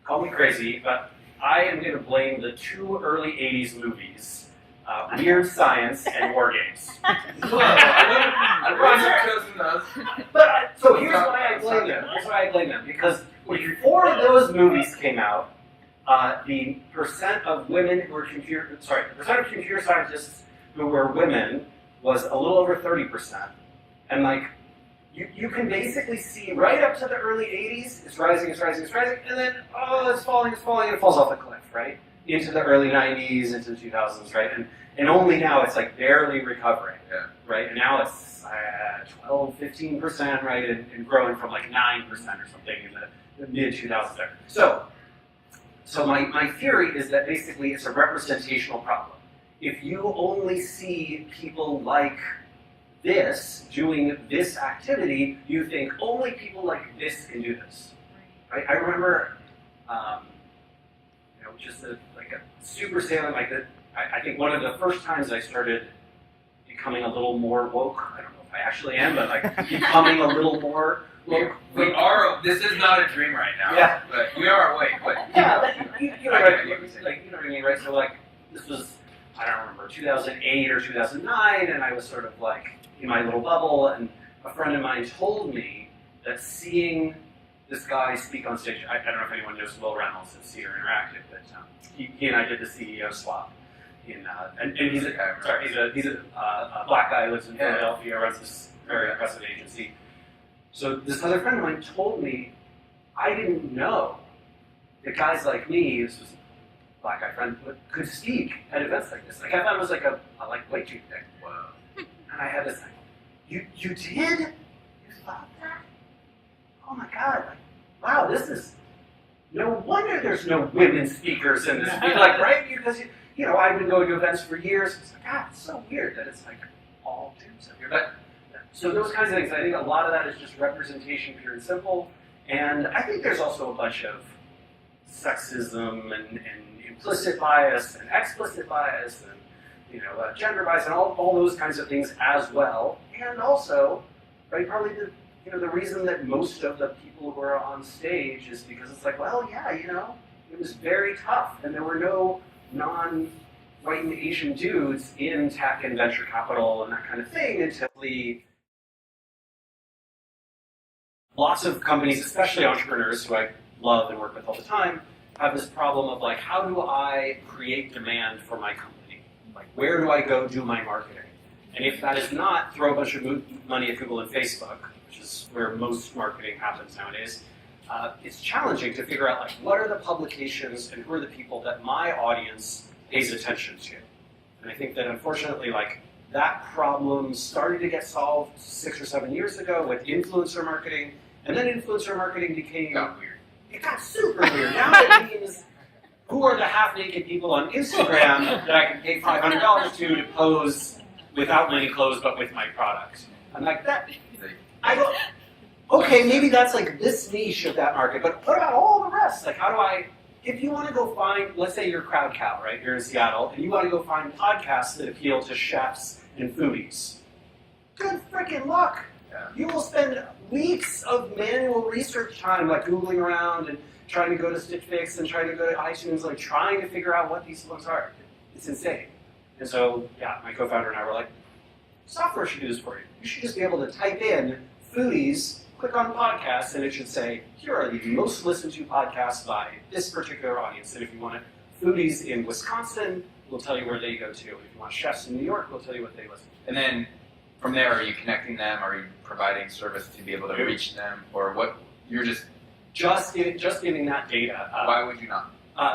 call me crazy, but I am going to blame the 2 early 80s movies, Weird Science and War Games. Whoa, I wouldn't have chosen those. But so here's why I blame them. Here's why I blame them. Because before those movies came out, the percent of women who were the percent of computer scientists who were women was a little over 30%. And like, you can basically see right up to the early 80s, it's rising, and then, it's falling, and it falls off the cliff, right? Into the early 90s, into the 2000s, right? And only now it's like barely recovering, right? And now it's 12, 15%, right? And growing from like 9% or something in the mid-2000s there. So my theory is that basically it's a representational problem. If you only see people like this doing this activity, you think only people like this can do this. Right? I remember, just a super salient like that. I think one of the first times I started becoming a little more woke. I don't know if I actually am, but like becoming a little more woke. We are. This is not a dream right now. Yeah, but we are awake. But you know what I mean, right? So like this was, I don't remember, 2008 or 2009, and I was sort of like in my little bubble, and a friend of mine told me that seeing this guy speak on stage, I don't know if anyone knows Will Reynolds at Cedar Interactive, but he and I did the CEO swap. And he's a black guy who lives in Philadelphia, runs this very impressive agency. So this other friend of mine told me, I didn't know that guys like me, this was a black guy friend, could speak at events like this. Like I thought it was like a white dude thing. Wow. And I had this thing. You did? You thought that? Oh my God! Like, wow, this is. No wonder there's no women speakers in this. Like, right? Because I've been going to events for years. It's like, God, it's so weird that it's like all dudes up here. But so those kinds of things. I think a lot of that is just representation, pure and simple. And I think there's also a bunch of sexism and implicit bias and explicit bias and gender bias and all those kinds of things as well. And also, right, probably the reason that most of the people who are on stage is because it's like, well, yeah, it was very tough, and there were no non-white and Asian dudes in tech and venture capital and that kind of thing until lots of companies, especially entrepreneurs who I love and work with all the time, have this problem of like, how do I create demand for my company? Like, where do I go do my marketing? And if that is not throw a bunch of money at Google and Facebook, which is where most marketing happens nowadays, it's challenging to figure out like what are the publications and who are the people that my audience pays attention to. And I think that unfortunately, like that problem started to get solved 6 or 7 years ago with influencer marketing, and then influencer marketing became weird. It got super weird. Now it means who are the half-naked people on Instagram that I can pay $500 to pose without many clothes but with my product. I'm like that. I go, okay, maybe that's like this niche of that market, but what about all the rest? Like, how do I, if you want to go find, let's say you're Crowd Cow, right? You're in Seattle, and you want to go find podcasts that appeal to chefs and foodies. Good freaking luck. Yeah. You will spend weeks of manual research time, like Googling around and trying to go to Stitch Fix and trying to go to iTunes, like trying to figure out what these ones are. It's insane. And so, yeah, my co-founder and I were like, software should do this for you. You should just be able to type in foodies, click on podcasts, and it should say, here are the most listened to podcasts by this particular audience. And if you want foodies in Wisconsin, we'll tell you where they go to. If you want chefs in New York, we'll tell you what they listen to. And then from there, are you connecting them? Are you providing service to be able to reach them? Or what? You're just giving that data. Why would you not?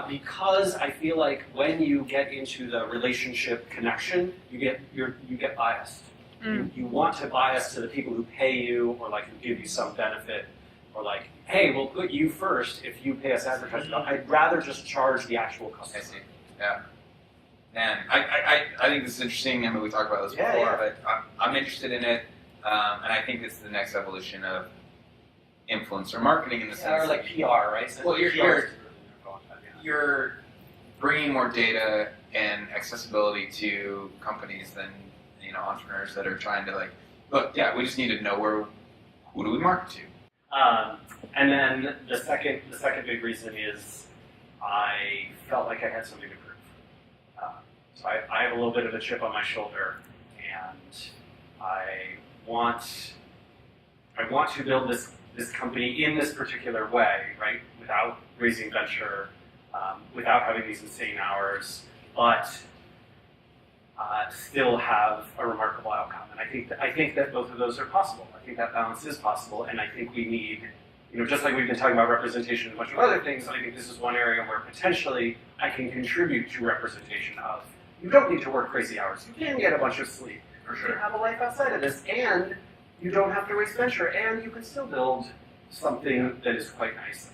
Because I feel like when you get into the relationship connection, you get biased. You want to bias to the people who pay you or like who give you some benefit, or like, hey, we'll put you first if you pay us advertising. I'd rather just charge the actual customer. I see. Yeah. And I think this is interesting. I mean, we talked about this before, but I'm interested in it, and I think this is the next evolution of influencer marketing in the sense or like PR, right? So well, you're bringing more data and accessibility to companies than entrepreneurs that are trying to like, look, yeah, we just need to know who do we market to. And then the second big reason is I felt like I had something to prove. So I have a little bit of a chip on my shoulder, and I want to build this company in this particular way, right? Without raising venture, without having these insane hours, but still have a remarkable outcome. And I think that both of those are possible. I think that balance is possible, and I think we need, just like we've been talking about representation and a bunch of other things, I think this is one area where potentially I can contribute to representation of, you don't need to work crazy hours. You can get a bunch of sleep. For You can have a life outside of this, and you don't have to raise venture, and you can still build something that is quite nice.